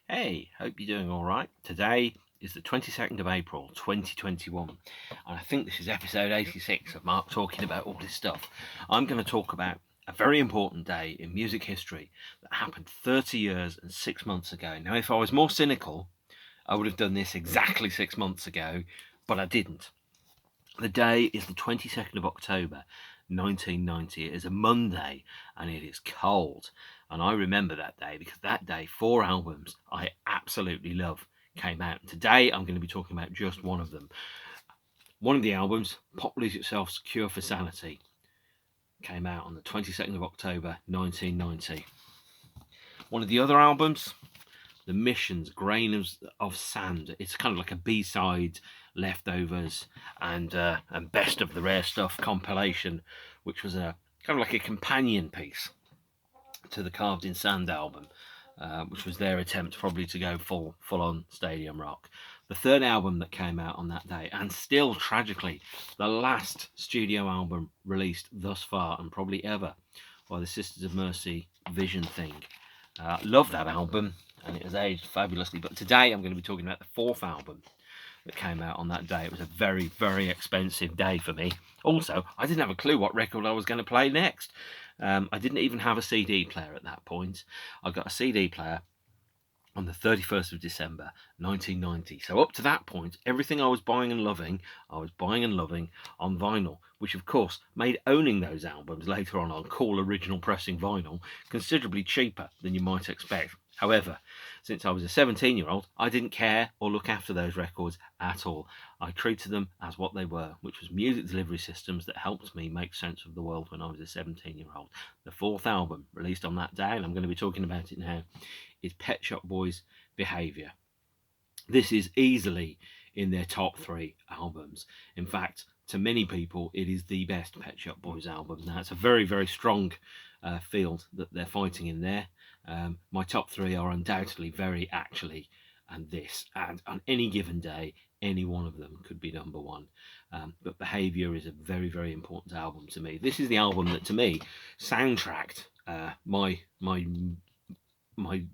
Hey, hope you're doing all right. Today is the 22nd of April 2021, and I think this is episode 86 of Mark talking about all this stuff. I'm going to talk about a very important day in music history that happened 30 years and 6 months ago. Now, if I was more cynical, I would have done this exactly 6 months ago, but I didn't. The day is the 22nd of October 1990. It is a Monday and it is cold. And I remember that day because that day, 4 albums I absolutely love came out. And today I'm going to be talking about just one of them. One of the albums, Pop Lose Itself's Cure for Sanity, came out on the 22nd of October 1990. One of the other albums, The Mission's Grain of Sand. It's kind of like a B-side, leftovers, and best of the rare stuff compilation, which was a kind of like a companion piece to the Carved in Sand album, which was their attempt probably to go full on stadium rock. The third album that came out on that day, and still tragically the last studio album released thus far and probably ever, by the Sisters of Mercy Vision Thing. Love that album, and it has aged fabulously. But today I'm going to be talking about the fourth album that came out on that day. It was a very, very expensive day for me. Also, I didn't have a clue what record I was going to play next. I didn't even have a CD player at that point. I got a CD player on the 31st of December 1990. So up to that point, everything I was buying and loving on vinyl, which of course made owning those albums later on cool original pressing vinyl considerably cheaper than you might expect. However, since I was a 17-year-old, I didn't care or look after those records at all. I treated them as what they were, which was music delivery systems that helped me make sense of the world when I was a 17-year-old. The fourth album, released on that day, and I'm going to be talking about it now, is Pet Shop Boys' Behaviour. This is easily in their top three albums. In fact, to many people, it is the best Pet Shop Boys album. Now, it's a very, very strong field that they're fighting in there. My top three are undoubtedly Very, Actually, and this. And on any given day, any one of them could be number one. But Behaviour is a very, very important album to me. This is the album that, to me, soundtracked my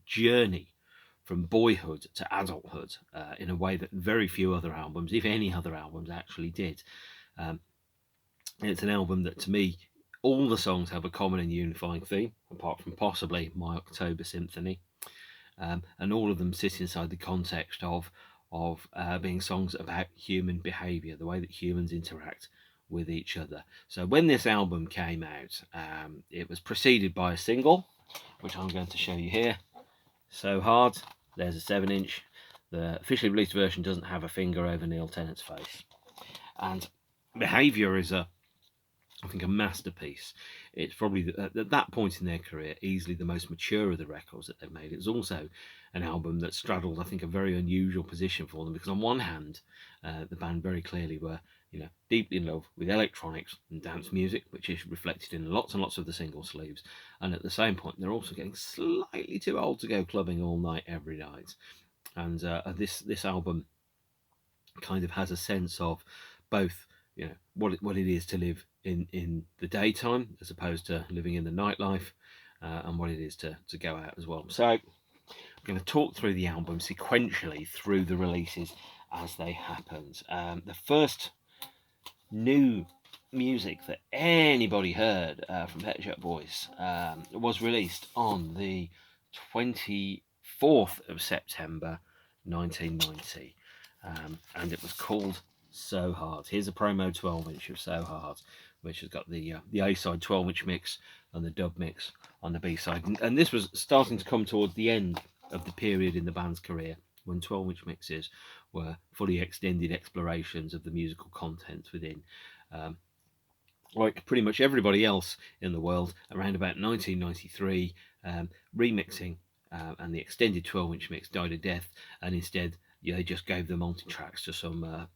journey from boyhood to adulthood in a way that very few other albums, if any other albums, actually did. It's an album that, to me, all the songs have a common and unifying theme, apart from possibly My October Symphony, and all of them sit inside the context of being songs about human behaviour, the way that humans interact with each other. So when this album came out, it was preceded by a single, which I'm going to show you here. So Hard. There's a 7-inch. The officially released version doesn't have a finger over Neil Tennant's face. And Behaviour is I think, a masterpiece. It's probably, at that point in their career, easily the most mature of the records that they've made. It's also an album that straddled, I think, a very unusual position for them, because on one hand, the band very clearly were, deeply in love with electronics and dance music, which is reflected in lots and lots of the single sleeves. And at the same point, they're also getting slightly too old to go clubbing all night, every night. And this album kind of has a sense of both, what it is to live in the daytime as opposed to living in the nightlife, and what it is to go out as well. So I'm going to talk through the album sequentially through the releases as they happened. The first new music that anybody heard from Pet Shop Boys was released on the 24th of September 1990, and it was called So Hard. Here's a promo 12-inch of So Hard, which has got the A-side 12-inch mix and the dub mix on the B-side. And this was starting to come towards the end of the period in the band's career when 12-inch mixes were fully extended explorations of the musical content within. Like pretty much everybody else in the world, around about 1993, remixing and the extended 12-inch mix died a death, and instead they just gave the multi-tracks to some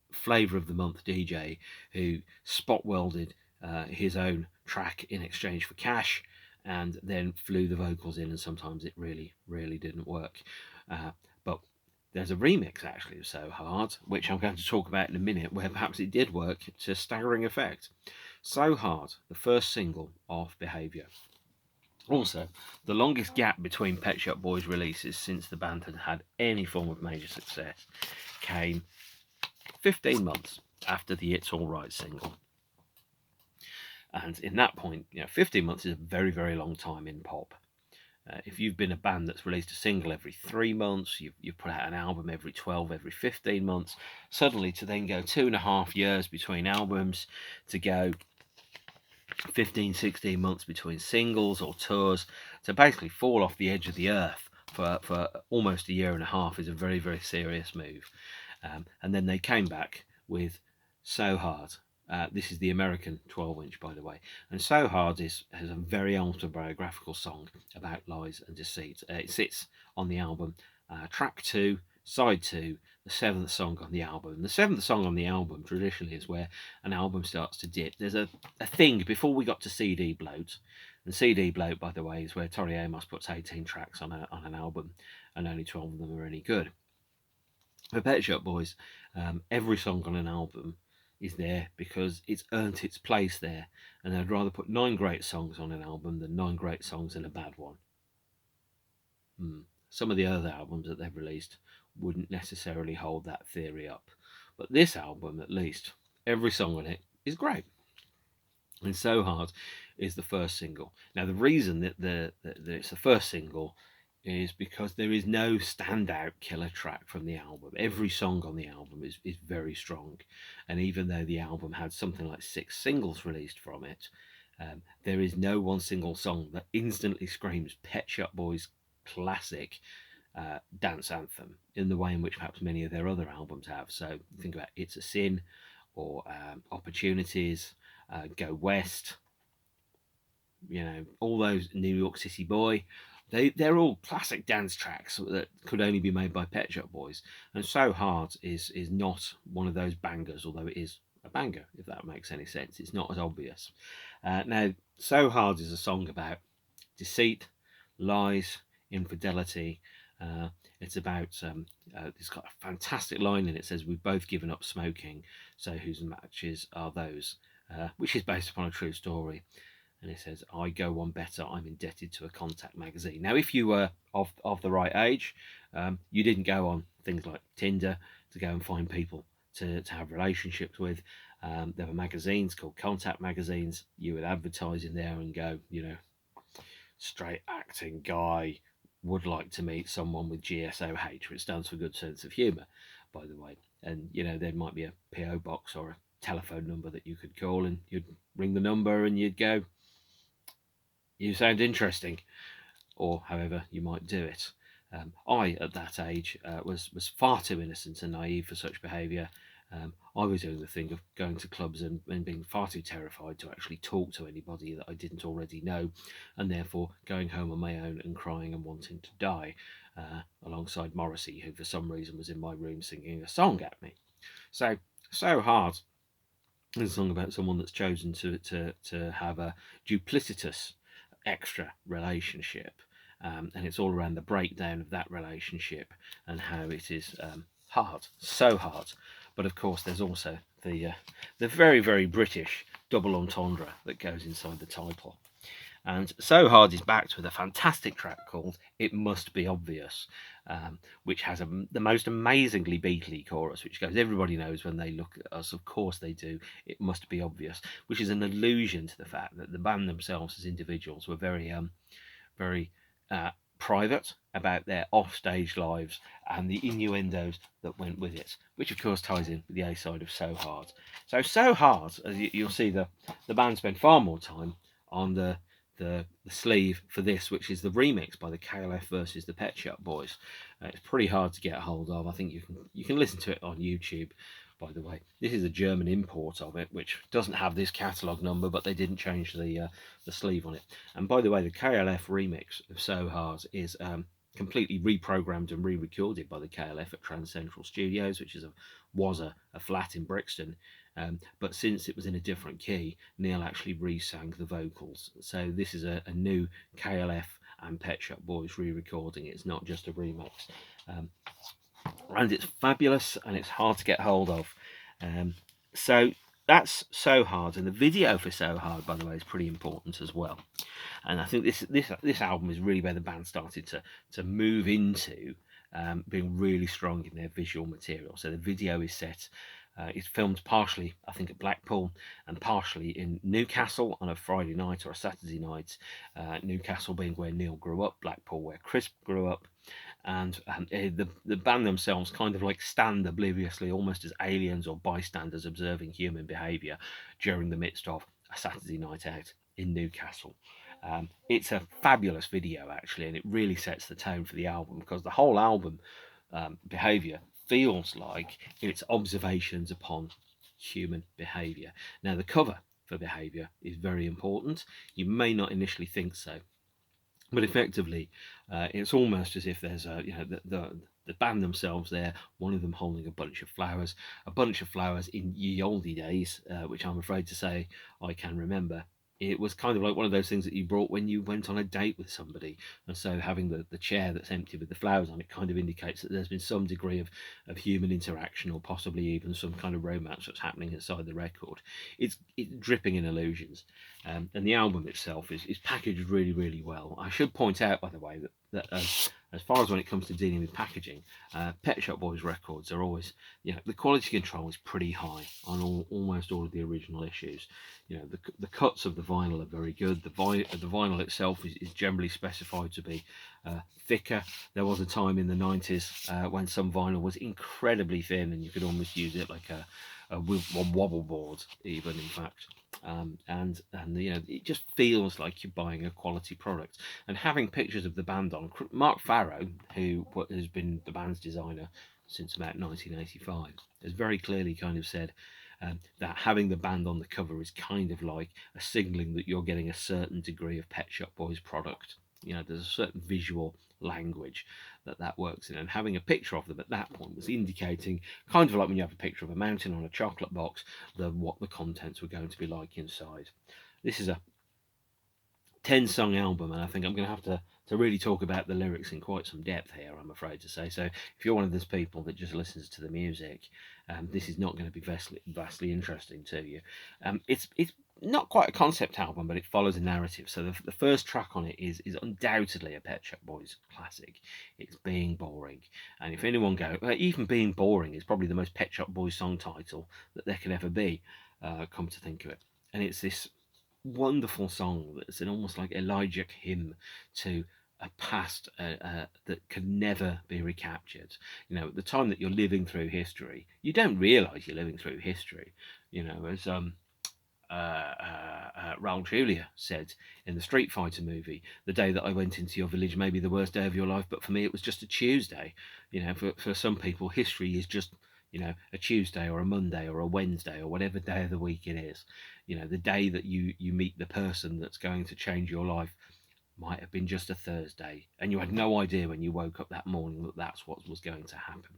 flavour of the month DJ who spot welded his own track in exchange for cash, and then flew the vocals in, and sometimes it really, really didn't work. But there's a remix actually of So Hard, which I'm going to talk about in a minute, where perhaps it did work to staggering effect. So Hard, the first single of Behaviour. Also, the longest gap between Pet Shop Boys releases since the band had had any form of major success came 15 months after the It's Alright single. And in that point, 15 months is a very, very long time in pop. If you've been a band that's released a single every 3 months, you've put out an album every 12, every 15 months, suddenly to then go 2.5 years between albums, to go 15, 16 months between singles or tours, to basically fall off the edge of the earth for almost a year and a half is a very, very serious move. And then they came back with So Hard. This is the American 12-inch, by the way. And So Hard has a very autobiographical song about lies and deceit. It sits on the album, track 2, side 2, the 7th song on the album. The 7th song on the album traditionally is where an album starts to dip. There's a thing before we got to CD bloat. And CD bloat, by the way, is where Tori Amos puts 18 tracks on an album and only 12 of them are any good. For Pet Shop Boys, every song on an album is there because it's earned its place there, and they'd rather put 9 great songs on an album than 9 great songs in a bad one. Some of the other albums that they've released wouldn't necessarily hold that theory up, but this album, at least, every song on it is great. And So Hard is the first single. Now, the reason that it's the first single is because there is no standout killer track from the album. Every song on the album is very strong, and even though the album had something like 6 singles released from it, there is no one single song that instantly screams Pet Shop Boys classic dance anthem in the way in which perhaps many of their other albums have. So think about It's a Sin, or Opportunities, Go West, all those, New York City Boy. They're all classic dance tracks that could only be made by Pet Shop Boys. And So Hard is not one of those bangers, although it is a banger, if that makes any sense. It's not as obvious. Now, So Hard is a song about deceit, lies, infidelity. It's about, it's got a fantastic line in it. It says, "We've both given up smoking, so whose matches are those?" Which is based upon a true story. And it says, "I go one better, I'm indebted to a Contact magazine." Now, if you were of the right age, you didn't go on things like Tinder to go and find people to have relationships with. There were magazines called Contact magazines. You would advertise in there and go, straight acting guy would like to meet someone with GSOH, which stands for good sense of humour, by the way. And, there might be a PO box or a telephone number that you could call, and you'd ring the number and you'd go, "You sound interesting," or however you might do it. I, at that age, was far too innocent and naive for such behaviour. I was doing the thing of going to clubs and being far too terrified to actually talk to anybody that I didn't already know, and therefore going home on my own and crying and wanting to die, alongside Morrissey, who for some reason was in my room singing a song at me. So Hard is a song about someone that's chosen to have a duplicitous extra relationship, and it's all around the breakdown of that relationship and how it is hard, so hard. But of course, there's also the very, very British double entendre that goes inside the title. And So Hard is backed with a fantastic track called It Must Be Obvious, which has the most amazingly Beatley chorus, which goes, "Everybody knows when they look at us, of course they do, it must be obvious," which is an allusion to the fact that the band themselves as individuals were very, very private about their offstage lives and the innuendos that went with it, which of course ties in with the A-side of So Hard. So Hard, as you'll see, the band spend far more time on the sleeve for this, which is the remix by the KLF versus the Pet Shop Boys. It's pretty hard to get a hold of. I think you can listen to it on YouTube, by the way. This is a German import of it, which doesn't have this catalogue number, but they didn't change the sleeve on it. And by the way, the KLF remix of So Hard is completely reprogrammed and re-recorded by the KLF at Trans Central Studios, which was a flat in Brixton. But since it was in a different key, Neil actually re-sang the vocals. So this is a new KLF and Pet Shop Boys re-recording. It's not just a remix. And it's fabulous, and it's hard to get hold of. So that's So Hard, and the video for So Hard, by the way, is pretty important as well. And I think this album is really where the band started to move into being really strong in their visual material. So the video is set. It's filmed partially, I think, at Blackpool and partially in Newcastle on a Friday night or a Saturday night. Newcastle being where Neil grew up, Blackpool where Chris grew up, and the band themselves kind of like stand obliviously, almost as aliens or bystanders observing human behaviour during the midst of a Saturday night out in Newcastle. It's a fabulous video actually, and it really sets the tone for the album because the whole album, Behaviour, feels like it's observations upon human behaviour. Now, the cover for Behaviour is very important. You may not initially think so, but effectively, it's almost as if there's the band themselves there, one of them holding a bunch of flowers in ye olde days, which I'm afraid to say I can remember. It was kind of like one of those things that you brought when you went on a date with somebody. And so having the chair that's empty with the flowers on it kind of indicates that there's been some degree of human interaction or possibly even some kind of romance that's happening inside the record. It's dripping in illusions. And the album itself is packaged really, really well. I should point out, by the way, that as far as when it comes to dealing with packaging, Pet Shop Boys records are always, the quality control is pretty high on almost all of the original issues. The cuts of the vinyl are very good. The vinyl itself is generally specified to be thicker. There was a time in the 90s when some vinyl was incredibly thin and you could almost use it like a wobble board, even, in fact. And it just feels like you're buying a quality product. And having pictures of the band on, Mark Farrow, who has been the band's designer since about 1985, has very clearly kind of said that having the band on the cover is kind of like a signalling that you're getting a certain degree of Pet Shop Boys product. There's a certain visual language that works in, and having a picture of them at that point was indicating, kind of like when you have a picture of a mountain on a chocolate box, what the contents were going to be like inside. This is a 10-song album, and I think I'm going to have to really talk about the lyrics in quite some depth here, I'm afraid to say. So if you're one of those people that just listens to the music, this is not going to be vastly interesting to you. It's not quite a concept album, but it follows a narrative. So the first track on it is undoubtedly a Pet Shop Boys classic. It's Being Boring. And if anyone even Being Boring is probably the most Pet Shop Boys song title that there can ever be, come to think of it. And it's this wonderful song that's an almost like elegiac hymn to a past that can never be recaptured. At the time that you're living through history, you don't realise you're living through history. As Raul Julia said in the Street Fighter movie, the day that I went into your village may be the worst day of your life, but for me it was just a Tuesday. For some people, history is just a Tuesday or a Monday or a Wednesday or whatever day of the week it is. The day that you meet the person that's going to change your life might have been just a Thursday, and you had no idea when you woke up that morning that that's what was going to happen.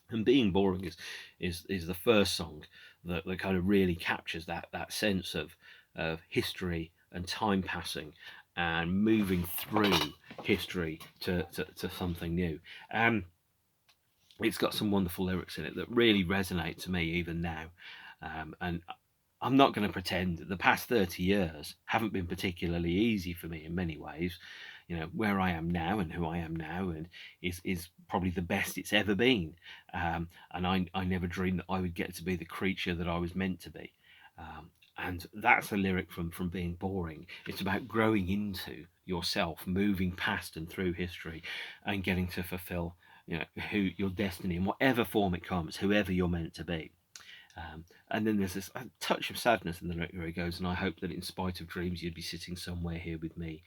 And Being Boring is the first song that kind of really captures that sense of history and time passing and moving through history to something new. It's got some wonderful lyrics in it that really resonate to me even now. And I'm not going to pretend that the past 30 years haven't been particularly easy for me in many ways. Where I am now and who I am now and is probably the best it's ever been. And I never dreamed that I would get to be the creature that I was meant to be. And that's a lyric from Being Boring. It's about growing into yourself, moving past and through history and getting to fulfill who your destiny in whatever form it comes, whoever you're meant to be. And then there's a touch of sadness in the lyric where he goes, and I hope that in spite of dreams you'd be sitting somewhere here with me.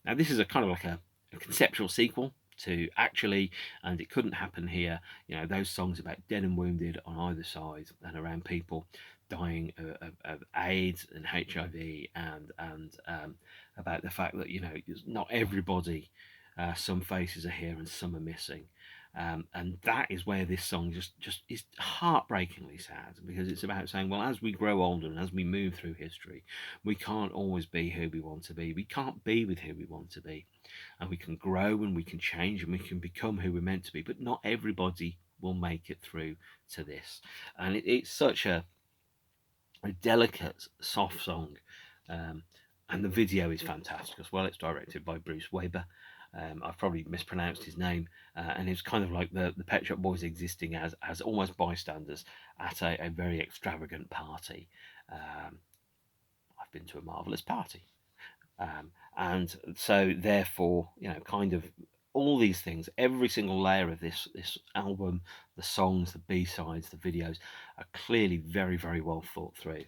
Now this is a kind of like a conceptual sequel to Actually, and It Couldn't Happen Here. Those songs about dead and wounded on either side and around people dying of AIDS and HIV and about the fact that not everybody, some faces are here and some are missing. And that is where this song just is heartbreakingly sad, because it's about saying, well, as we grow older and as we move through history, we can't always be who we want to be. We can't be with who we want to be. And we can grow and we can change and we can become who we're meant to be, but not everybody will make it through to this. And it's such a delicate, soft song. And the video is fantastic as well. It's directed by Bruce Weber. I've probably mispronounced his name, and it's kind of like the Pet Shop Boys existing as almost bystanders at a very extravagant party. I've been to a marvelous party. And so therefore, kind of all these things, every single layer of this album, the songs, the B-sides, the videos, are clearly very, very well thought through.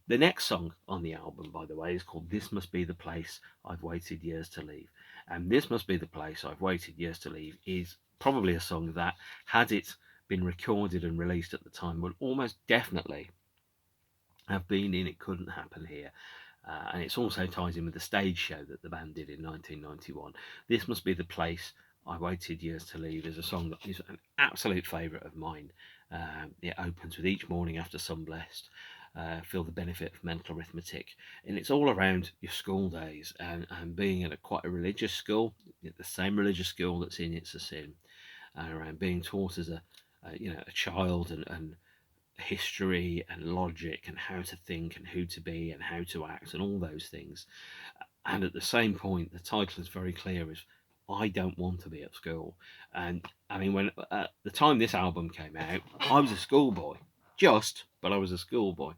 The next song on the album, by the way, is called This Must Be the Place I've Waited Years to Leave. And This Must Be the Place I've Waited Years to Leave is probably a song that, had it been recorded and released at the time, would almost definitely have been in It Couldn't Happen Here. And it also ties in with the stage show that the band did in 1991. This Must Be the Place I Waited Years to Leave is a song that is an absolute favourite of mine. It opens with Each Morning After Sunblessed, Feel the Benefit of Mental Arithmetic. And it's all around your school days and being at quite a religious school, the same religious school that's in It's a Sin, and around being taught as a child and history and logic and how to think and who to be and how to act and all those things. And at the same point, the title is very clear: is I don't want to be at school. And I mean, when at the time this album came out, I was a schoolboy, but I was a schoolboy,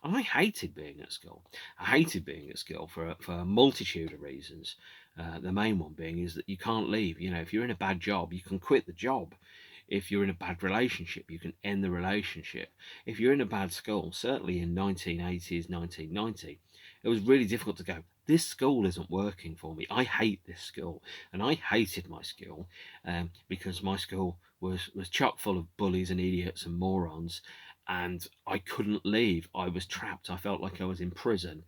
and I hated being at school. I hated being at school for a multitude of reasons. The main one being is that you can't leave. If you're in a bad job, you can quit the job. If you're in a bad relationship, you can end the relationship. If you're in a bad school, certainly in 1980s, 1990, it was really difficult to go, this school isn't working for me. I hate this school. And I hated my school because my school was chock full of bullies and idiots and morons. And I couldn't leave. I was trapped. I felt like I was in prison.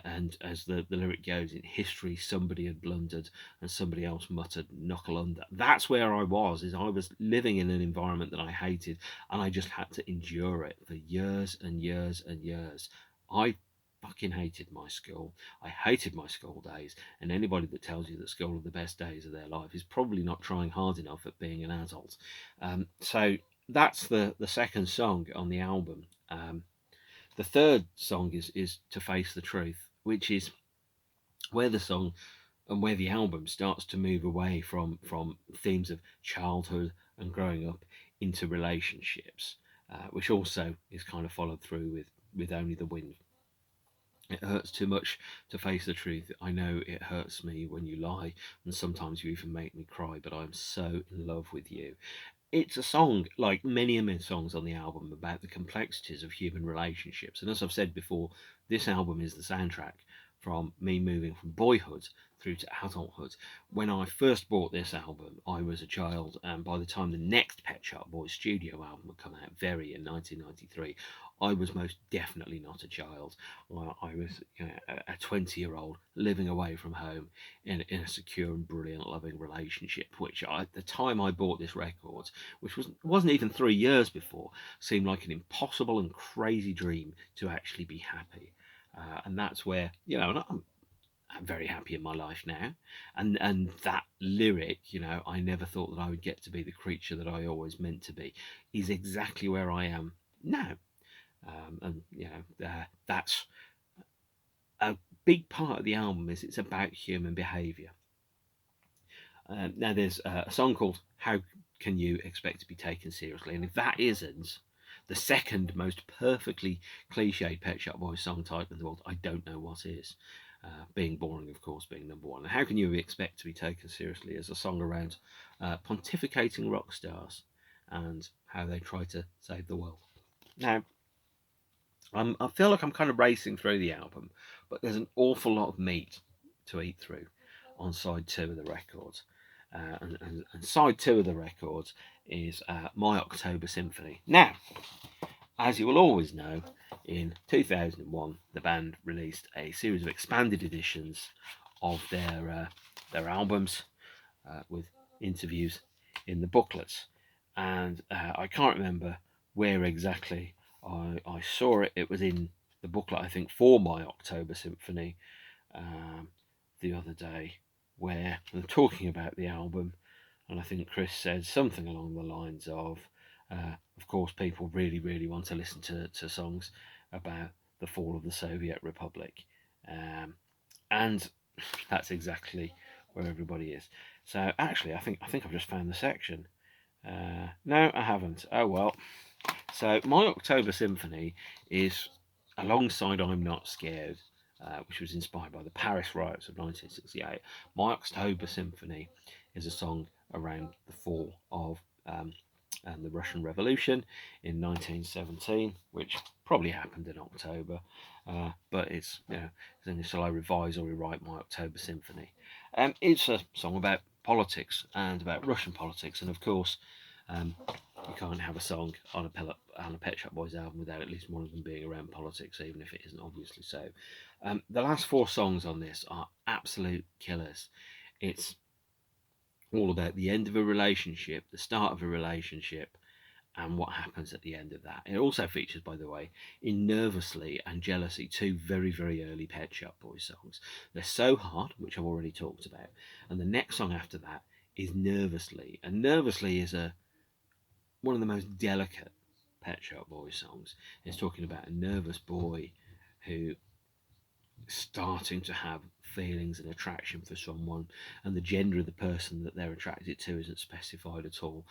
And as the lyric goes, in history, somebody had blundered and somebody else muttered, knuckle under. That's where I was, is I was living in an environment that I hated, and I just had to endure it for years and years and years. I fucking hated my school. I hated my school days, and anybody that tells you that school are the best days of their life is probably not trying hard enough at being an adult. So that's the second song on the album. The third song is To Face the Truth, which is where the song and where the album starts to move away from themes of childhood and growing up into relationships, which also is kind of followed through with Only the Wind. It hurts too much to face the truth. I know it hurts me when you lie, and sometimes you even make me cry, but I'm so in love with you. It's a song, like many of my songs on the album, about the complexities of human relationships. And as I've said before, this album is the soundtrack from me moving from boyhood through to adulthood. When I first bought this album, I was a child, and by the time the next Pet Shop Boys studio album would come out, Very, in 1993, I was most definitely not a child. I was a 20-year-old living away from home in a secure and brilliant loving relationship, which at the time I bought this record, which wasn't even 3 years before, seemed like an impossible and crazy dream to actually be happy. And that's where, I'm very happy in my life now. And that lyric, I never thought that I would get to be the creature that I always meant to be, is exactly where I am now. That's a big part of the album, is it's about human behaviour. Now there's a song called How Can You Expect to Be Taken Seriously? And if that isn't the second most perfectly cliched Pet Shop Boys song title in the world, I don't know what is. Being boring, of course, being number one. And How Can You Expect to Be Taken Seriously is a song around pontificating rock stars and how they try to save the world. Now, I feel like I'm kind of racing through the album, but there's an awful lot of meat to eat through on side two of the record. And side two of the record is My October Symphony. Now, as you will always know, in 2001, the band released a series of expanded editions of their albums with interviews in the booklets. And I can't remember where exactly I saw it. It was in the booklet, I think, for My October Symphony the other day, where they're talking about the album, and I think Chris said something along the lines of course, people really, really want to listen to songs about the fall of the Soviet Republic. And that's exactly where everybody is. So actually, I think I've just found the section. No, I haven't. Oh well. So my October Symphony is alongside I'm Not Scared, which was inspired by the Paris riots of 1968. My October Symphony is a song around the fall of and the Russian Revolution in 1917, which probably happened in October, but it's, then shall I revise or rewrite my October Symphony? It's a song about politics and about Russian politics, and of course, you can't have a song on a Pet Shop Boys album without at least one of them being around politics, even if it isn't obviously so. The last four songs on this are absolute killers. It's all about the end of a relationship, the start of a relationship, and what happens at the end of that. It also features, by the way, in Nervously and Jealousy, two very, very early Pet Shop Boys songs. They're So Hard, which I've already talked about, and the next song after that is Nervously. And Nervously is one of the most delicate Pet Shop Boys songs. It's talking about a nervous boy who starting to have feelings and attraction for someone, and the gender of the person that they're attracted to isn't specified at all.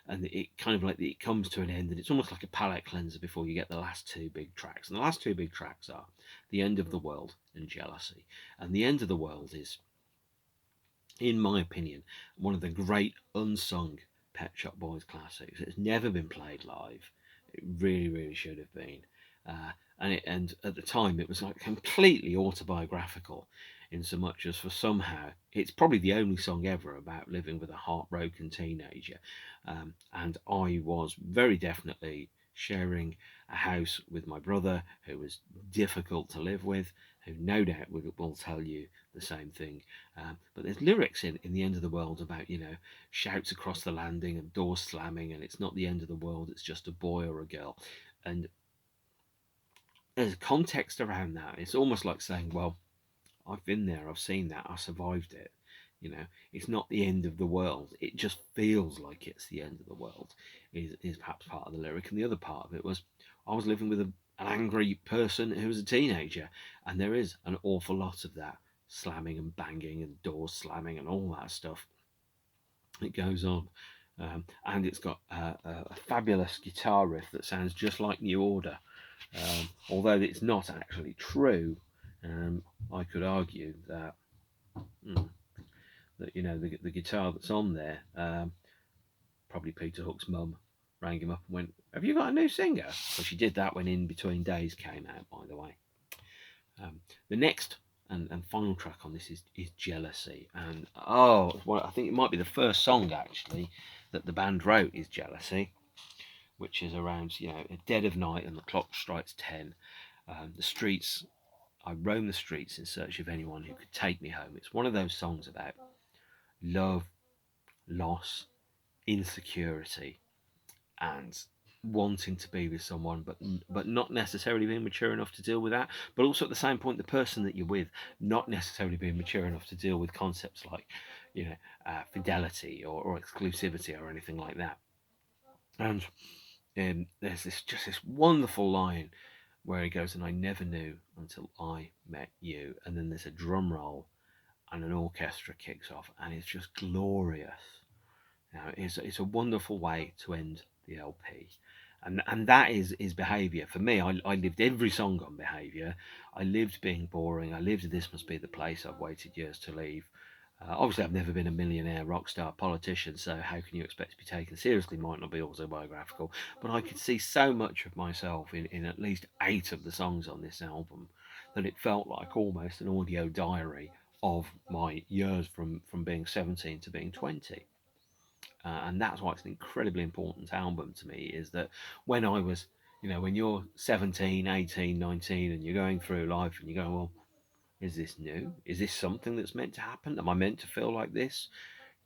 And it kind of like it comes to an end, and it's almost like a palate cleanser before you get the last two big tracks. And the last two big tracks are The End of the World and Jealousy. And The End of the World is, in my opinion, one of the great unsung Pet Shop Boys classics. It's never been played live. It really, really should have been. And at the time, it was like completely autobiographical, in so much as for somehow it's probably the only song ever about living with a heartbroken teenager. And I was very definitely sharing a house with my brother who was difficult to live with, who no doubt will tell you the same thing. But there's lyrics in The End of the World about, shouts across the landing and doors slamming, and it's not the end of the world, it's just a boy or a girl. And there's context around that. It's almost like saying, well, I've been there, I've seen that, I survived it. It's not the end of the world. It just feels like it's the end of the world, is perhaps part of the lyric. And the other part of it was, I was living with an angry person who was a teenager, and there is an awful lot of that slamming and banging and doors slamming and all that stuff. It goes on. And it's got a fabulous guitar riff that sounds just like New Order. Although it's not actually true, I could argue that the guitar that's on there, probably Peter Hook's mum rang him up and went, "Have you got a new singer?" So she did that when In Between Days came out, by the way. The next and final track on this is Jealousy, and I think it might be the first song actually that the band wrote is Jealousy, which is around a dead of night and the clock strikes 10. I roam the streets in search of anyone who could take me home. It's one of those songs about love, loss, insecurity, and wanting to be with someone, but not necessarily being mature enough to deal with that. But also at the same point, the person that you're with not necessarily being mature enough to deal with concepts like, fidelity or exclusivity or anything like that. And there's this wonderful line where he goes, "And I never knew until I met you." And then there's a drum roll and an orchestra kicks off, and it's just glorious. It's a wonderful way to end the LP. And that is Behaviour. For me, I lived every song on Behaviour. I lived being boring. I lived This Must Be the Place I've waited years to leave. Obviously, I've never been a millionaire rock star politician, so how can you expect to be taken seriously? Might not be autobiographical, but I could see so much of myself in at least 8 of the songs on this album that it felt like almost an audio diary of my years from being 17 to being 20. And that's why it's an incredibly important album to me, is that when I was, when you're 17, 18, 19, and you're going through life and you go, well, is this new? Is this something that's meant to happen? Am I meant to feel like this?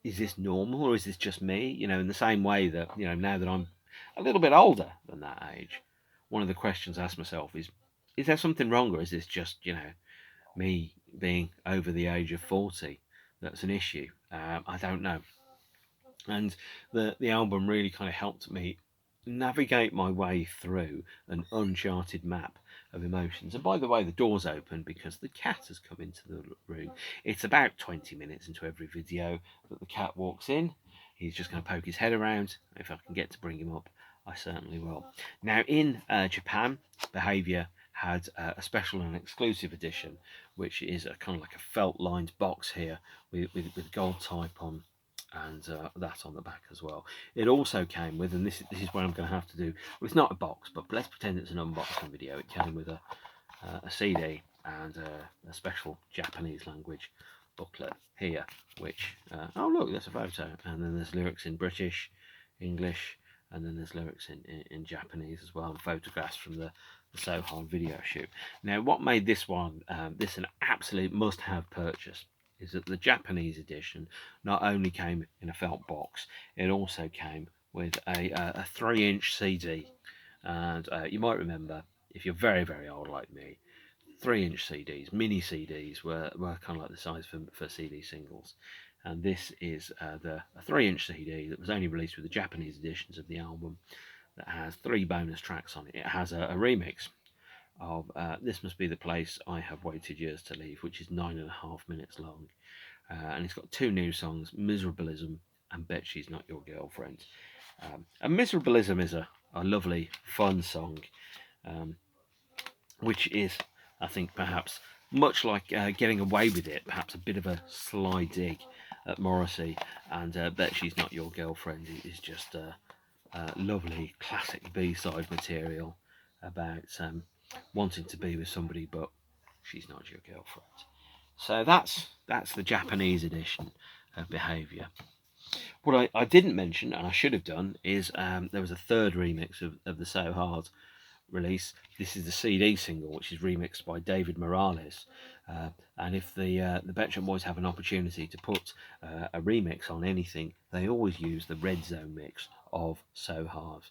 Is this normal, or is this just me? In the same way that, now that I'm a little bit older than that age, one of the questions I ask myself is there something wrong, or is this just, me being over the age of 40 that's an issue? I don't know. And the album really kind of helped me navigate my way through an uncharted map of emotions. And by the way, the door's open because the cat has come into the room. It's about 20 minutes into every video that the cat walks in. He's just going to poke his head around. If I can get to bring him up, I certainly will. Now, in Japan, Behaviour had a special and exclusive edition, which is a kind of like a felt lined box here with gold type on, and that on the back as well. It also came with, and this is what I'm going to have to do. Well, it's not a box, but let's pretend it's an unboxing video. It came with a CD and a special Japanese language booklet here, which oh look, there's a photo, and then there's lyrics in British, English, and then there's lyrics in Japanese as well, and photographs from the So Hard video shoot. Now, what made this one this an absolute must-have purchase is that the Japanese edition not only came in a felt box, it also came with a 3-inch CD. And you might remember, if you're very, very old like me, 3-inch CDs, mini CDs, were kind of like the size for CD singles. And this is a 3-inch CD that was only released with the Japanese editions of the album, that has 3 bonus tracks on it. It has a remix of This Must Be the Place I Have Waited Years to Leave, which is 9.5 minutes long. And it's got 2 new songs, Miserableism and Bet She's Not Your Girlfriend. And Miserableism is a lovely, fun song, which is, I think, perhaps much like Getting Away With It, perhaps a bit of a sly dig at Morrissey, and Bet She's Not Your Girlfriend is just lovely classic B-side material about wanting to be with somebody but she's not your girlfriend. So that's the Japanese edition of Behaviour. What I didn't mention, and I should have done, is there was a third remix of the So Hard release. This is the CD single, which is remixed by David Morales. And if the Bet Shop Boys have an opportunity to put a remix on anything, they always use the Red Zone mix of So Hard,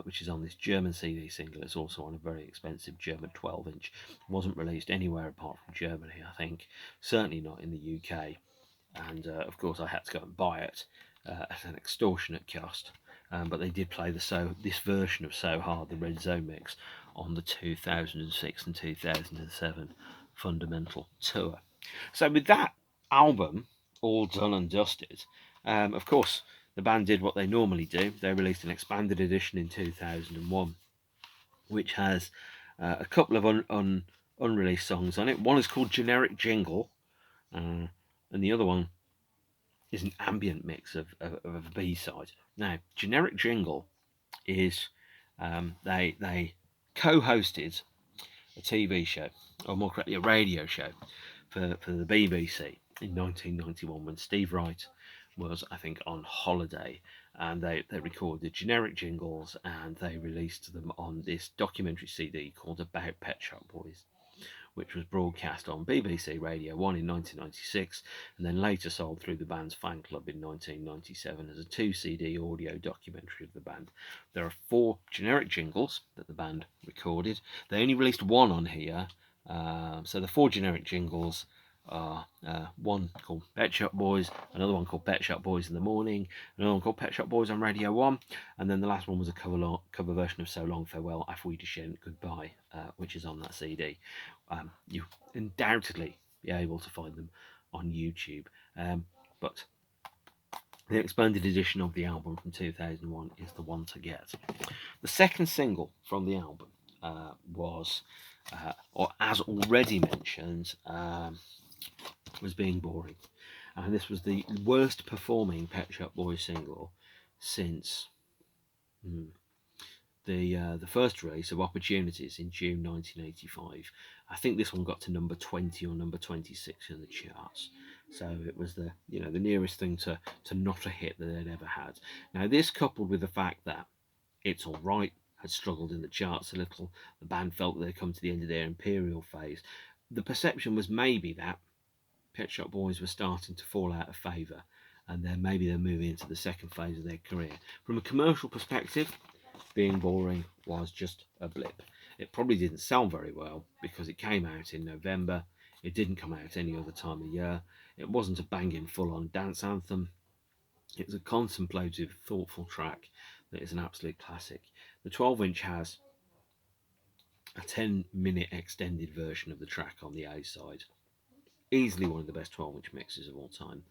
which is on this German CD single. It's also on a very expensive German 12-inch. Wasn't released anywhere apart from Germany, I think. Certainly not in the UK. And of course, I had to go and buy it at an extortionate cost. But they did play this version of So Hard, the Red Zone mix, on the 2006 and 2007 Fundamental Tour. So with that album all done and dusted, of course, the band did what they normally do. They released an expanded edition in 2001, which has a couple of unreleased songs on it. One is called Generic Jingle, and the other one is an ambient mix of a B-side. Now, Generic Jingle is they co-hosted a TV show, or more correctly, a radio show for the BBC in 1991 when Steve Wright was, I think, on holiday, and they recorded generic jingles and they released them on this documentary CD called About Pet Shop Boys, which was broadcast on BBC Radio 1 in 1996 and then later sold through the band's fan club in 1997 as a 2 CD audio documentary of the band. There are 4 generic jingles that the band recorded. They only released 1 on here, so the 4 generic jingles are one called Pet Shop Boys, another one called Pet Shop Boys in the Morning, another one called Pet Shop Boys on Radio 1, and then the last one was a cover version of So Long Farewell, Auf Wiedersehen, Goodbye, which is on that CD. You undoubtedly be able to find them on YouTube, but the expanded edition of the album from 2001 is the one to get. The second single from the album was, or as already mentioned, was Being Boring. And this was the worst performing Pet Shop Boys single since the first release of Opportunities in June 1985. I think this one got to number 20 or number 26 in the charts. So it was the nearest thing to not a hit that they'd ever had. Now this, coupled with the fact that It's Alright had struggled in the charts a little, the band felt that they'd come to the end of their Imperial phase. The perception was maybe that Pet Shop Boys were starting to fall out of favour, and then maybe they're moving into the second phase of their career. From a commercial perspective, Being Boring was just a blip. It probably didn't sell very well because it came out in November. It didn't come out any other time of year. It wasn't a banging full-on dance anthem. It was a contemplative, thoughtful track that is an absolute classic. The 12-inch has a 10-minute extended version of the track on the A side. Easily one of the best 12-inch mixes of all time,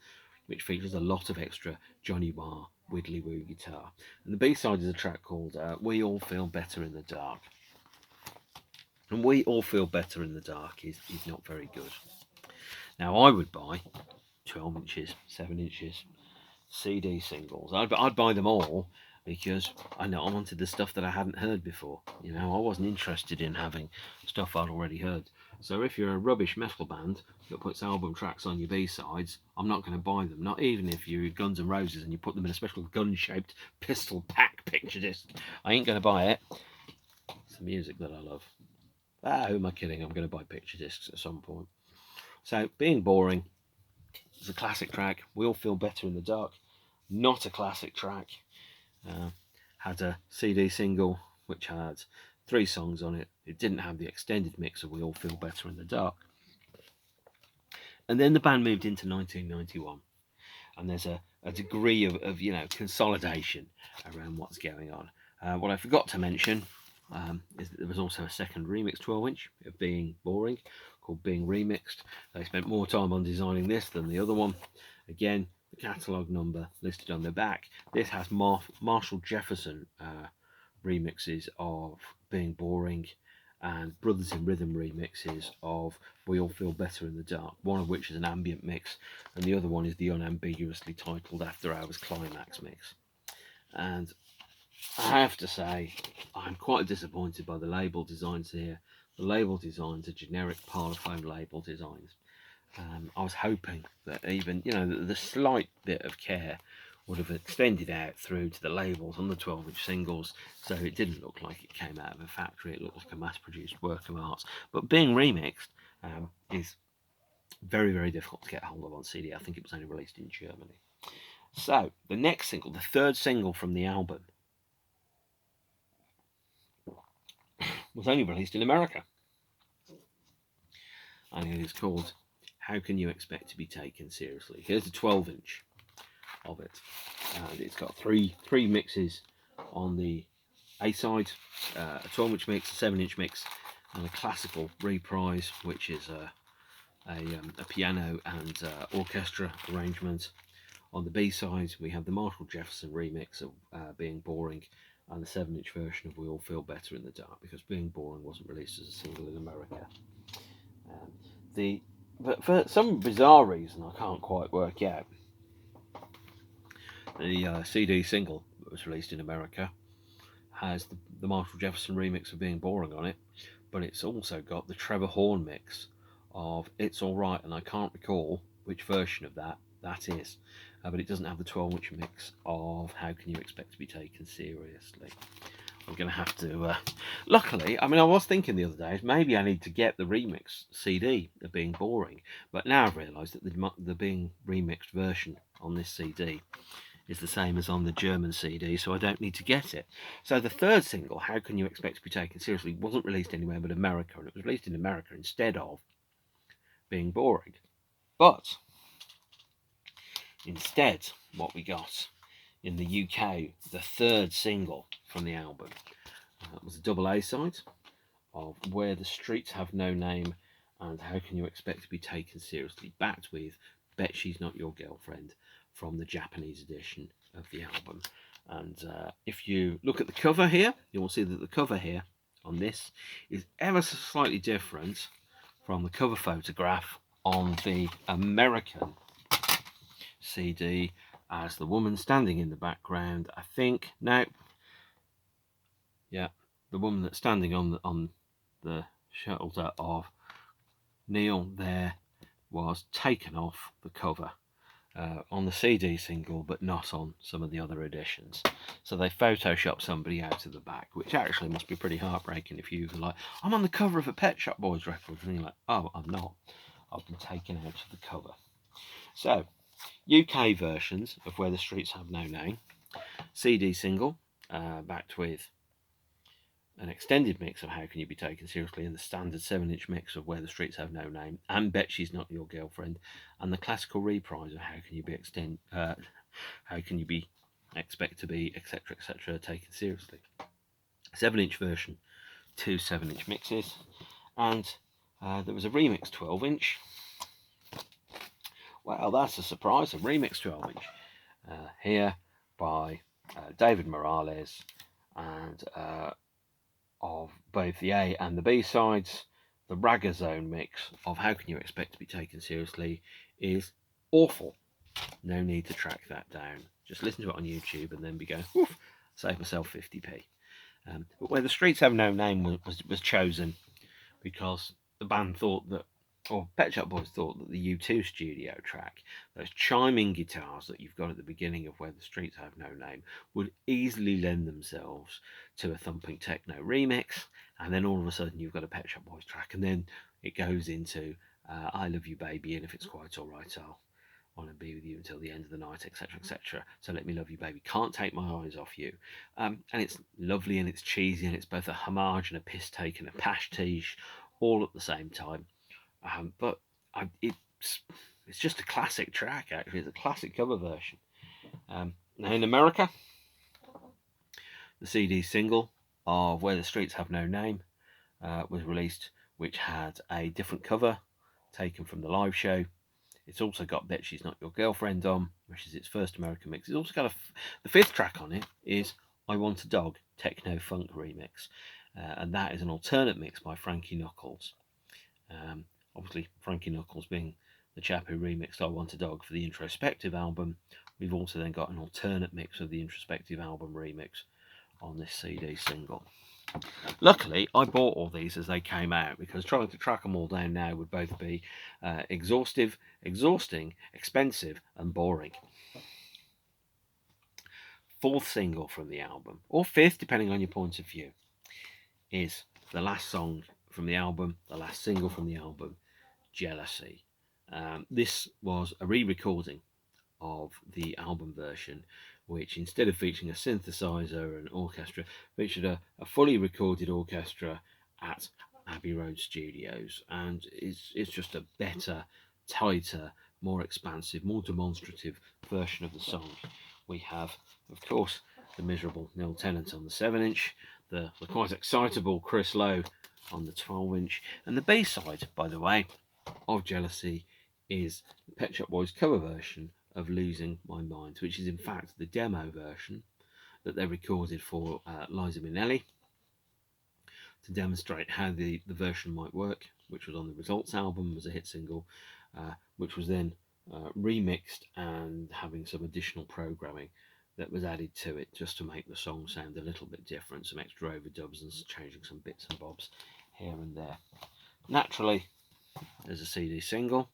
which features a lot of extra Johnny Marr widdly woo guitar. And the B side is a track called We All Feel Better in the Dark. And We All Feel Better in the Dark is not very good. Now, I would buy 12 inches, 7 inches, CD singles. I'd buy them all because I wanted the stuff that I hadn't heard before. You know, I wasn't interested in having stuff I'd already heard. So if you're a rubbish metal band that puts album tracks on your B-sides, I'm not going to buy them. Not even if you're Guns N' Roses and you put them in a special gun-shaped pistol pack picture disc. I ain't going to buy it. It's the music that I love. Who am I kidding? I'm going to buy picture discs at some point. So, Being Boring is a classic track. We All Feel Better in the Dark. Not a classic track. Had a CD single which had 3 songs on it. It didn't have the extended mix of We All Feel Better in the Dark. And then the band moved into 1991, and there's a degree of consolidation around what's going on. What I forgot to mention is that there was also a second remix 12-inch of Being Boring called Being Remixed. They spent more time on designing this than the other one. Again, the catalogue number listed on the back. This has Marshall Jefferson remixes of Being Boring and Brothers in Rhythm remixes of We All Feel Better in the Dark, one of which is an ambient mix and the other one is the unambiguously titled After Hours Climax mix. And I have to say, I'm quite disappointed by the label designs here. The label designs are generic Parlophone label designs. I was hoping that even, the slight bit of care would have extended out through to the labels on the 12-inch singles, so it didn't look like it came out of a factory. It looked like a mass-produced work of art. But Being Remixed is very, very difficult to get hold of on CD. I think it was only released in Germany. So, the next single, the third single from the album, was only released in America. And it is called How Can You Expect to Be Taken Seriously? Here's a 12-inch of it. And it's got three mixes on the A side, a 12-inch mix, a 7-inch mix, and a classical reprise, which is a piano and orchestra arrangement. On the B side, we have the Marshall Jefferson remix of Being Boring and the 7-inch version of We All Feel Better in the Dark, because Being Boring wasn't released as a single in America. But for some bizarre reason I can't quite work out, the CD single that was released in America has the Marshall Jefferson remix of Being Boring on it, but it's also got the Trevor Horn mix of It's Alright, and I can't recall which version of that is, but it doesn't have the 12-inch mix of How Can You Expect to Be Taken Seriously. I'm going to have to... luckily, I was thinking the other day, maybe I need to get the remix CD of Being Boring, but now I've realised that the Being Remixed version on this CD is the same as on the German CD, so I don't need to get it. So the third single, How Can You Expect to Be Taken Seriously, wasn't released anywhere but America, and it was released in America instead of Being Boring. But instead, what we got in the UK, the third single from the album, was a double A side of Where the Streets Have No Name and How Can You Expect to Be Taken Seriously, backed with Bet She's Not Your Girlfriend from the Japanese edition of the album. And if you look at the cover here, you will see that the cover here on this is ever so slightly different from the cover photograph on the American CD, as the woman standing in the background, I think, no, yeah, the woman that's standing on the shoulder of Neil there was taken off the cover on the CD single, but not on some of the other editions. So they photoshopped somebody out of the back, which actually must be pretty heartbreaking if you were like, I'm on the cover of a Pet Shop Boys record, and you're like, oh, I'm not. I've been taken out of the cover. So, UK versions of Where the Streets Have No Name, CD single, backed with an extended mix of How Can You Be Taken Seriously, and the standard 7-inch mix of Where the Streets Have No Name, and Bet She's Not Your Girlfriend, and the classical reprise of How Can You Be expect to be, etc., etc., taken seriously. 7-inch version, 2 7-inch mixes, and there was a remix 12-inch. Well, that's a surprise, a remix 12-inch here by David Morales, and of both the A and the B sides. The Ragga Zone mix of How Can You Expect to Be Taken Seriously is awful. No need to track that down. Just listen to it on YouTube and then be going, woof, save myself 50p. But Where the Streets Have No Name was chosen because the band thought that, or Pet Shop Boys thought that the U2 studio track, those chiming guitars that you've got at the beginning of Where the Streets Have No Name, would easily lend themselves to a thumping techno remix, and then all of a sudden you've got a Pet Shop Boys track, and then it goes into I Love You Baby, and if it's quite alright I'll want to be with you until the end of the night, etc., etc. So Let Me Love You Baby, Can't Take My Eyes Off You. And it's lovely and it's cheesy and it's both a homage and a piss take and a pastiche all at the same time. It's just a classic track, actually. It's a classic cover version. Now in America, the CD single of Where the Streets Have No Name was released, which had a different cover taken from the live show. It's also got Bet She's Not Your Girlfriend on, which is its first American mix. It's also got the fifth track on it is I Want a Dog, Techno Funk Remix. And that is an alternate mix by Frankie Knuckles. Obviously, Frankie Knuckles being the chap who remixed I Want a Dog for the Introspective album. We've also then got an alternate mix of the Introspective album remix on this CD single. Luckily, I bought all these as they came out, because trying to track them all down now would both be exhausting, expensive, and boring. Fourth single from the album, or fifth, depending on your point of view, is the last song from the album, the last single from the album, Jealousy. This was a re-recording of the album version, which instead of featuring a synthesizer and orchestra, featured a fully recorded orchestra at Abbey Road Studios, and it's just a better, tighter, more expansive, more demonstrative version of the song. We have, of course, the miserable Neil Tennant on the 7-inch, the quite excitable Chris Lowe on the 12-inch, and the B-side, by the way, of Jealousy is the Pet Shop Boys cover version of Losing My Mind, which is in fact the demo version that they recorded for Liza Minnelli to demonstrate how the version might work, which was on the Results album, was a hit single, which was then remixed and having some additional programming that was added to it just to make the song sound a little bit different, some extra overdubs and changing some bits and bobs here and there. Naturally, there's a CD single,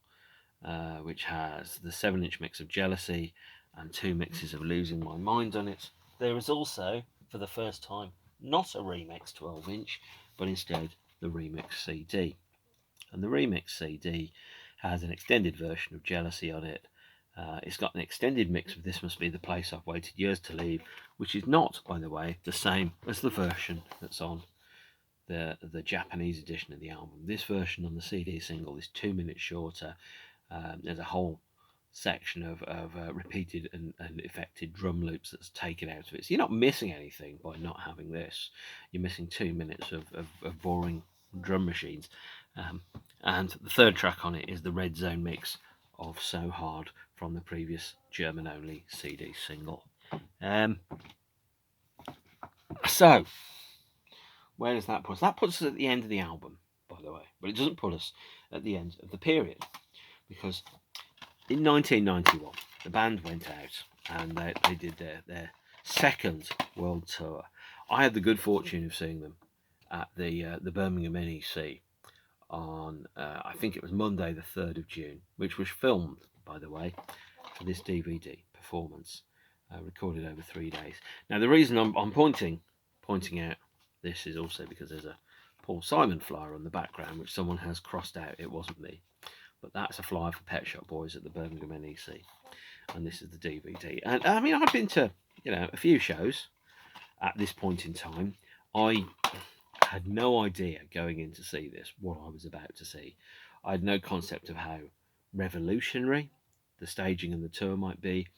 which has the 7-inch mix of Jealousy and 2 mixes of Losing My Mind on it. There is also, for the first time, not a remix 12-inch, but instead the remix CD. And the remix CD has an extended version of Jealousy on it. It's got an extended mix of This Must Be the Place I've Waited Years to Leave, which is not, by the way, the same as the version that's on the Japanese edition of the album. This version on the CD single is 2 minutes shorter. There's a whole section of repeated and affected drum loops that's taken out of it. So you're not missing anything by not having this. You're missing 2 minutes of boring drum machines. And the third track on it is the Red Zone mix of So Hard from the previous German-only CD single. So, where does that put us? That puts us at the end of the album, by the way. But it doesn't put us at the end of the period, because in 1991, the band went out and they did their second world tour. I had the good fortune of seeing them at the Birmingham NEC on, I think it was Monday the 3rd of June, which was filmed, by the way, for this DVD performance, recorded over 3 days. Now, the reason I'm pointing out this is also because there's a Paul Simon flyer on the background, which someone has crossed out. It wasn't me. But that's a flyer for Pet Shop Boys at the Birmingham NEC. And this is the DVD. And I mean, I've been to, a few shows at this point in time. I had no idea going in to see this what I was about to see. I had no concept of how revolutionary the staging and the tour might be.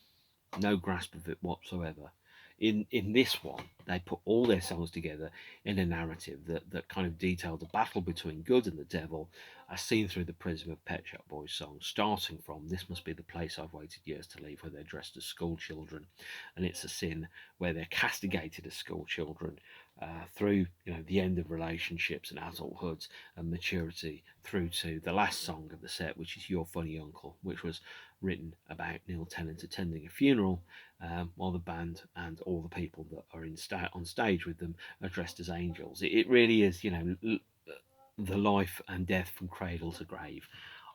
no grasp of it whatsoever. In this one, they put all their songs together in a narrative that kind of detailed the battle between good and the devil, as seen through the prism of Pet Shop Boys songs, starting from "This Must Be the Place I've Waited Years to Leave," where they're dressed as school children, and "It's a Sin," where they're castigated as school children, through the end of relationships and adulthood and maturity, through to the last song of the set, which is "Your Funny Uncle," which was written about Neil Tennant attending a funeral, while the band and all the people that are on stage with them are dressed as angels. It really is, the life and death from cradle to grave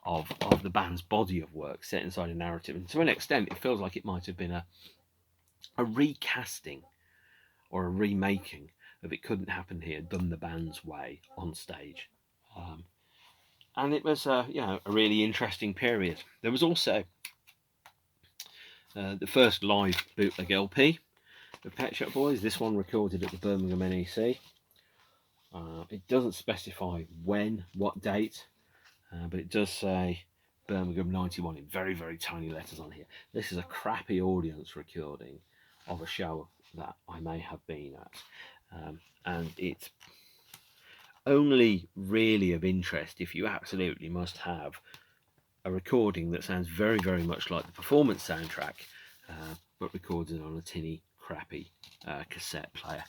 of the band's body of work set inside a narrative. And to an extent, it feels like it might have been a recasting or a remaking of "It Couldn't Happen Here," done the band's way on stage. And it was a really interesting period. There was also the first live bootleg LP of Pet Shop Boys, this one recorded at the Birmingham NEC. It doesn't specify what date, but it does say Birmingham 91 in very, very tiny letters on here. This is a crappy audience recording of a show that I may have been at. And it's only really of interest if you absolutely must have a recording that sounds very, very much like the performance soundtrack, but recorded on a tinny, crappy cassette player.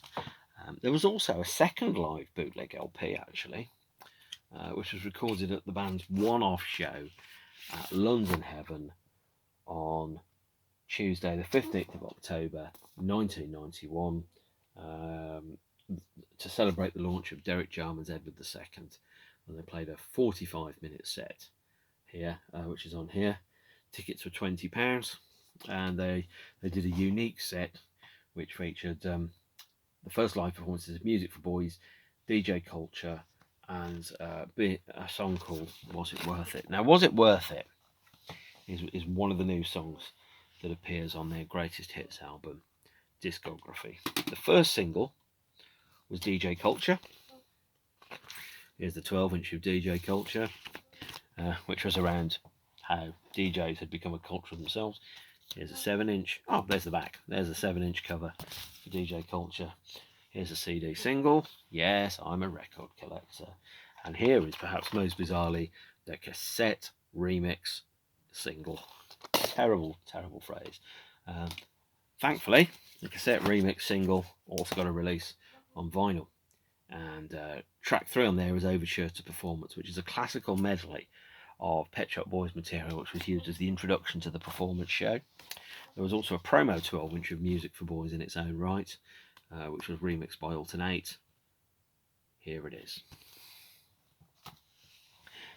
There was also a second live bootleg LP, actually, which was recorded at the band's one-off show at London Heaven on Tuesday, the 15th of October, 1991, to celebrate the launch of Derek Jarman's Edward II. And they played a 45-minute set here, which is on here. Tickets were £20, and they did a unique set which featured the first live performances of Music for Boys, DJ Culture, and a song called "Was It Worth It." Now, "Was It Worth It" is one of the new songs that appears on their greatest hits album, Discography. The first single was DJ Culture. Here's the 12-inch of DJ Culture, which was around how DJs had become a culture themselves. Here's a 7-inch. Oh, there's the back. There's a 7-inch cover for DJ Culture. Here's a CD single. Yes, I'm a record collector. And here is perhaps most bizarrely the cassette remix single. Terrible, terrible phrase. Thankfully, the cassette remix single also got a release on vinyl. And track 3 on there is Overture to Performance, which is a classical medley of Pet Shop Boys material, which was used as the introduction to the performance show. There was also a promo 12-inch of Music for Boys in its own right, which was remixed by Alternate. Here it is.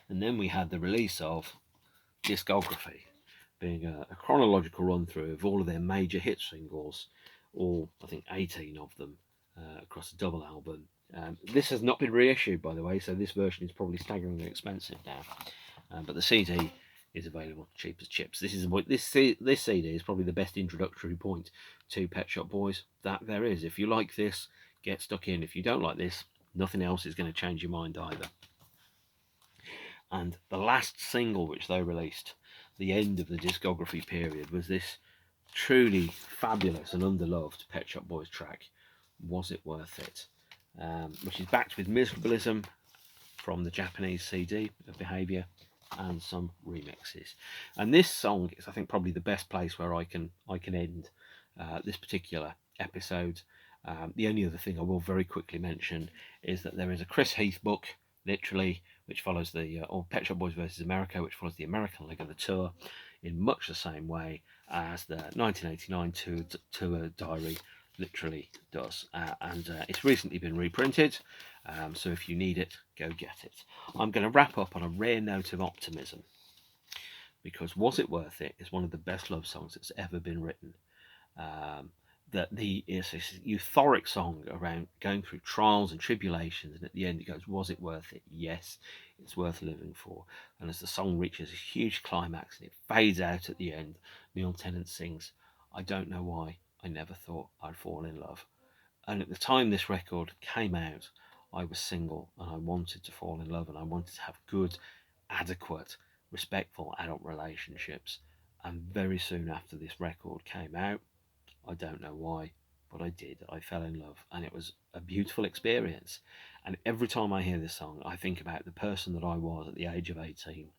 And then we had the release of Discography, being a chronological run-through of all of their major hit singles, all, I think, 18 of them, across a double album. This has not been reissued, by the way, so this version is probably staggeringly expensive now. But the CD is available cheap as chips. This CD is probably the best introductory point to Pet Shop Boys that there is. If you like this, get stuck in. If you don't like this, nothing else is going to change your mind either. And the last single which they released, the end of the Discography period, was this truly fabulous and underloved Pet Shop Boys track, "Was It Worth It?", which is backed with Miserablism from the Japanese CD of Behaviour and some remixes. And this song is, I think, probably the best place where I can end this particular episode. The only other thing I will very quickly mention is that there is a Chris Heath book, literally, which follows or Pet Shop Boys versus America, which follows the American leg of the tour in much the same way as the 1989 tour diary literally does. And it's recently been reprinted, so if you need it, go get it. I'm going to wrap up on a rare note of optimism, because "Was It Worth It" is one of the best love songs that's ever been written. It's this euphoric song around going through trials and tribulations, and at the end it goes, "Was it worth it? Yes, it's worth living for." And as the song reaches a huge climax and it fades out at the end, Neil Tennant sings, "I don't know why I never thought I'd fall in love." And at the time this record came out, I was single and I wanted to fall in love, and I wanted to have good, adequate, respectful adult relationships. And very soon after this record came out, I don't know why, but I did. I fell in love, and it was a beautiful experience. And every time I hear this song, I think about the person that I was at the age of 18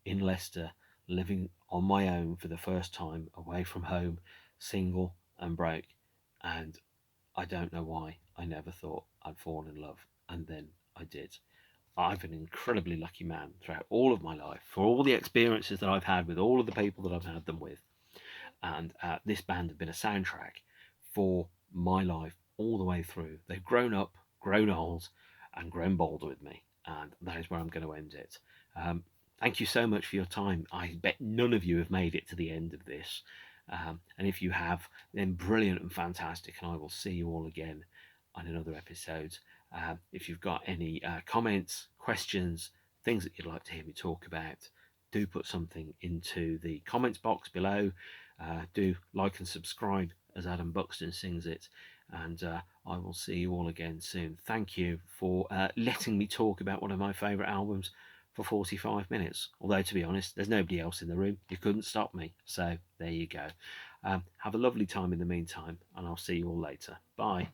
in Leicester, living on my own for the first time, away from home, single and broke. And I don't know why I never thought I'd fall in love, and then I did. I've been an incredibly lucky man throughout all of my life for all the experiences that I've had with all of the people that I've had them with. And this band have been a soundtrack for my life all the way through. They've grown up, grown old, and grown bolder with me, and that is where I'm going to end it. Thank you so much for your time. I bet none of you have made it to the end of this. And if you have, then brilliant and fantastic, and I will see you all again on another episode. If you've got any comments, questions, things that you'd like to hear me talk about, do put something into the comments box below. Do like and subscribe as Adam Buxton sings it, and I will see you all again soon. Thank you for letting me talk about one of my favourite albums for 45 minutes. Although, to be honest, there's nobody else in the room. You couldn't stop me. So there you go. Have a lovely time in the meantime, and I'll see you all later. Bye.